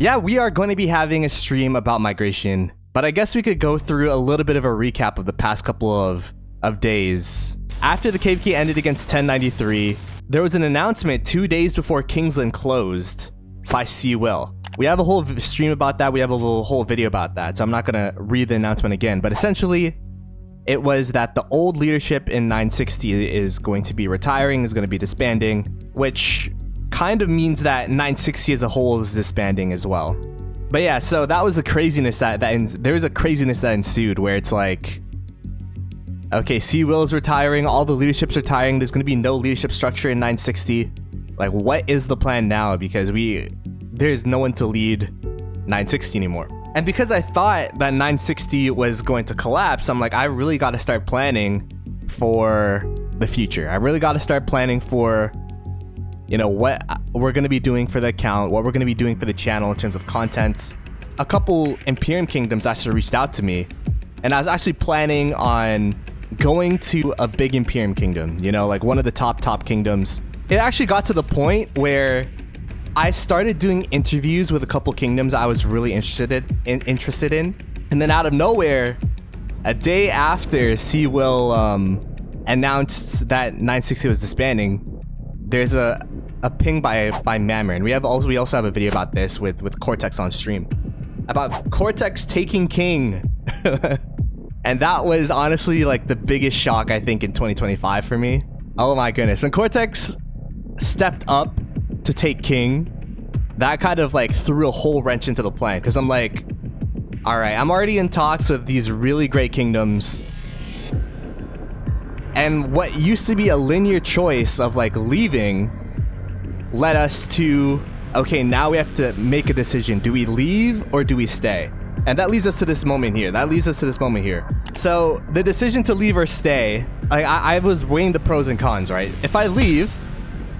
Yeah, we are going to be having a stream about migration, but I guess we could go through a little bit of a recap of the past couple of days. After the KVK ended against 1093, there was an announcement 2 days before Kingsland closed by Will. We have a whole stream about that. We have a whole video about that, so I'm not going to read the announcement again, but essentially it was that the old leadership in 960 is going to be retiring, is going to be disbanding, which kind of means that 960 as a whole is disbanding as well. But yeah, so that was the craziness there was a craziness that ensued where it's like, okay, Will is retiring, all the leadership's retiring, there's going to be no leadership structure in 960. Like, what is the plan now? Because there's no one to lead 960 anymore. And because I thought that 960 was going to collapse, I'm like, I really got to start planning for the future. I really got to start planning for, you know, what we're going to be doing for the account, what we're going to be doing for the channel in terms of content. A couple Imperium Kingdoms actually reached out to me, and I was actually planning on going to a big Imperium Kingdom, you know, like one of the top kingdoms. It actually got to the point where I started doing interviews with a couple kingdoms I was really interested in. And then out of nowhere, a day after Will announced that 960 was disbanding, there's a ping by Mammer, we also have a video about this with Cortex on stream about Cortex taking king. And that was honestly like the biggest shock I think in 2025 for me. Oh my goodness. And Cortex stepped up to take king. That kind of like threw a whole wrench into the plan, because I'm like, all right, I'm already in talks with these really great kingdoms, and what used to be a linear choice of like leaving led us to, okay, now we have to make a decision. Do we leave or do we stay? And that leads us to this moment here. So the decision to leave or stay, I was weighing the pros and cons, right? If I leave,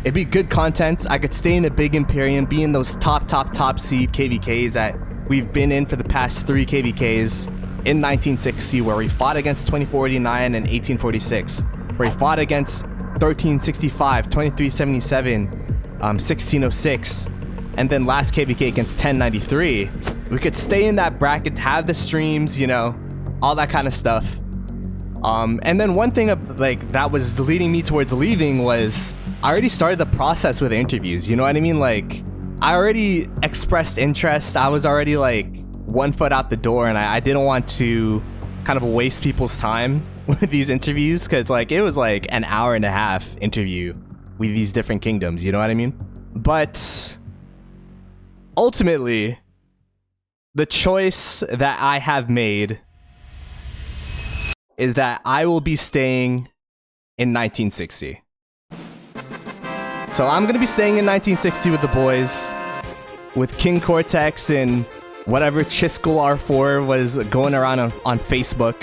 it'd be good content. I could stay in the big Imperium, be in those top seed KVKs that we've been in for the past 3 KVKs in 1960, where we fought against 2489 and 1846, where we fought against 1365, 2377, 1606, and then last KVK against 1093. We could stay in that bracket, have the streams, you know, all that kind of stuff. And then one thing that was leading me towards leaving was I already started the process with interviews. You know what I mean? Like, I already expressed interest. I was already like 1 foot out the door, and I didn't want to kind of waste people's time with these interviews, because like it was like an hour and a half interview with these different kingdoms. You know what I mean? But ultimately, the choice that I have made is that I will be staying in 1960. So I'm going to be staying in 1960 with the boys, with King Cortex and whatever Chiskel R4 was going around on Facebook.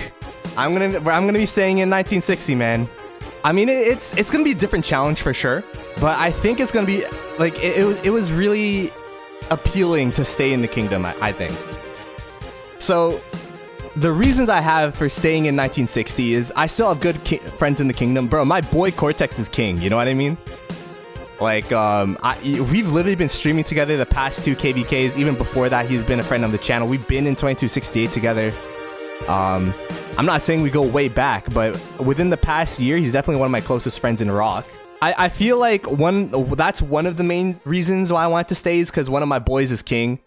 I'm gonna be staying in 1960, man. I mean, it's going to be a different challenge for sure, but I think it's going to be like it was really appealing to stay in the kingdom, I think. So the reasons I have for staying in 1960 is I still have good friends in the kingdom. Bro, my boy Cortex is king, you know what I mean? Like, we've literally been streaming together the past 2 KVKs. Even before that, he's been a friend on the channel. We've been in 2268 together. I'm not saying we go way back, but within the past year, he's definitely one of my closest friends in Rock. I feel like that's one of the main reasons why I want to stay, is because one of my boys is king.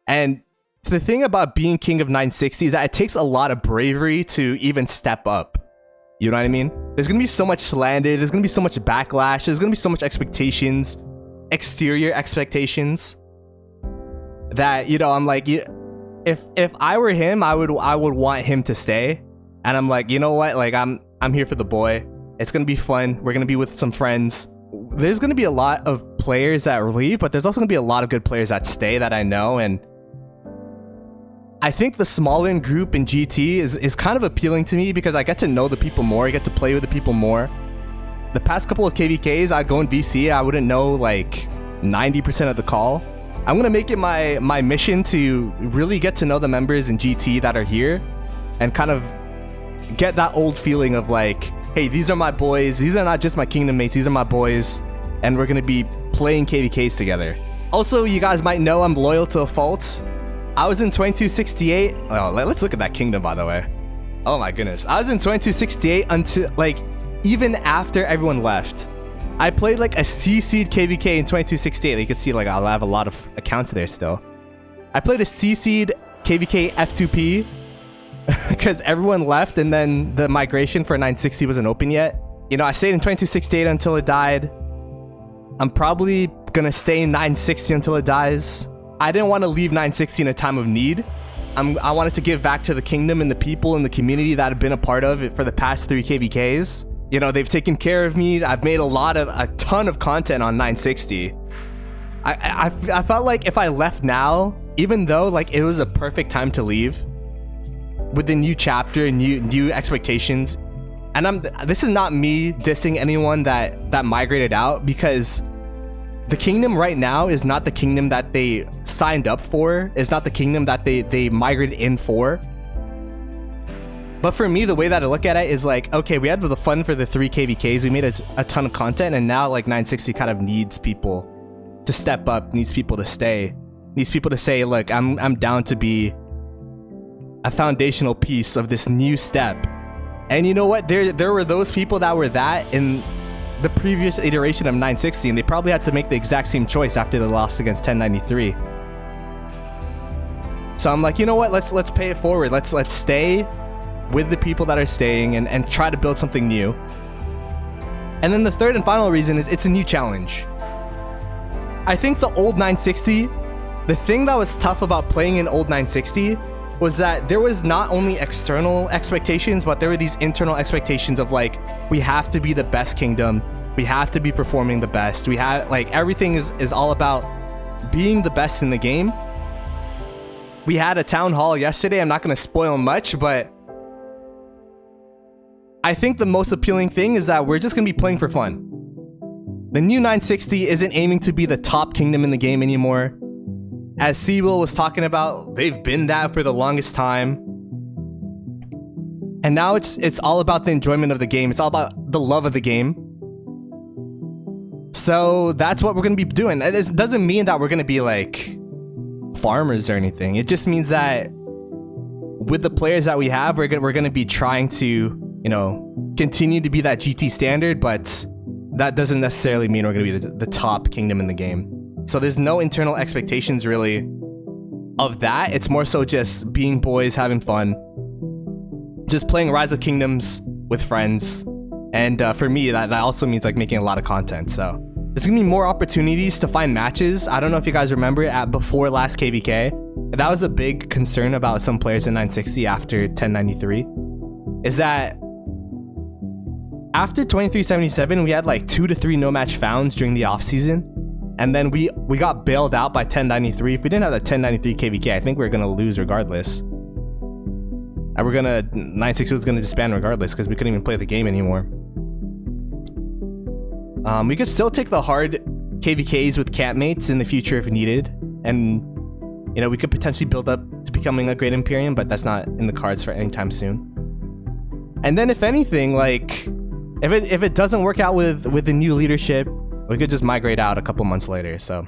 And the thing about being king of 960 is that it takes a lot of bravery to even step up. You know what I mean? There's going to be so much slander. There's going to be so much backlash. There's going to be so much expectations, exterior expectations, that, you know, I'm like, if I were him, I would want him to stay. And I'm like, you know what? Like, I'm here for the boy. It's going to be fun. We're going to be with some friends. There's going to be a lot of players that leave, but there's also going to be a lot of good players that stay that I know. And I think the smaller group in GT is kind of appealing to me, because I get to know the people more. I get to play with the people more. The past couple of KVKs, I'd go in VC, I wouldn't know like 90% of the call. I'm going to make it my mission to really get to know the members in GT that are here, and kind of get that old feeling of like, hey, these are my boys. These are not just my kingdom mates. These are my boys. And we're going to be playing KVKs together. Also, you guys might know I'm loyal to a fault. I was in 2268. Oh, let's look at that kingdom, by the way. Oh my goodness. I was in 2268 until, like, even after everyone left. I played like a CC'd KVK in 2268. You can see, like, I'll have a lot of accounts there still. I played a CC'd KVK F2P because everyone left and then the migration for 960 wasn't open yet. You know, I stayed in 2268 until it died. I'm probably gonna stay in 960 until it dies. I didn't want to leave 960 in a time of need. I wanted to give back to the kingdom and the people and the community that I've been a part of it for the past 3 KVKs. You know, they've taken care of me. I've made a ton of content on 960. I felt like if I left now, even though like it was a perfect time to leave, with the new chapter and new expectations, and this is not me dissing anyone that migrated out, because the kingdom right now is not the kingdom that they signed up for. It's not the kingdom that they migrated in for. But for me, the way that I look at it is like, okay, we had the fun for the 3 KVKs. We made a ton of content, and now like 960 kind of needs people to step up, needs people to stay, needs people to say, look, I'm down to be a foundational piece of this new step. And you know what? There were those people that were that in the previous iteration of 960, and they probably had to make the exact same choice after they lost against 1093. So I'm like, you know what? Let's pay it forward. Let's stay with the people that are staying and try to build something new. And then the third and final reason is it's a new challenge. I think the old 960, the thing that was tough about playing in old 960 was that there was not only external expectations, but there were these internal expectations of like, we have to be the best kingdom. We have to be performing the best. We have like, everything is all about being the best in the game. We had a town hall yesterday. I'm not going to spoil much, but I think the most appealing thing is that we're just going to be playing for fun. The new 960 isn't aiming to be the top kingdom in the game anymore. As Seawill was talking about, they've been that for the longest time. And now it's all about the enjoyment of the game. It's all about the love of the game. So that's what we're going to be doing. It doesn't mean that we're going to be like farmers or anything. It just means that with the players that we have, we're going to be trying to, you know, continue to be that GT standard, but that doesn't necessarily mean we're going to be the top kingdom in the game. So there's no internal expectations really of that. It's more so just being boys, having fun, just playing Rise of Kingdoms with friends. And for me, that also means like making a lot of content. So there's gonna be more opportunities to find matches. I don't know if you guys remember before last KVK, that was a big concern about some players in 960 after 1093, is that after 2377, we had like 2 to 3 no match founds during the off season. And then we got bailed out by 1093. If we didn't have the 1093 KVK, I think we were going to lose regardless. And 960 was going to disband regardless because we couldn't even play the game anymore. We could still take the hard KVKs with campmates in the future if needed. And, you know, we could potentially build up to becoming a great Imperium, but that's not in the cards for any time soon. And then if anything, like, if it doesn't work out with the new leadership, we could just migrate out a couple months later. So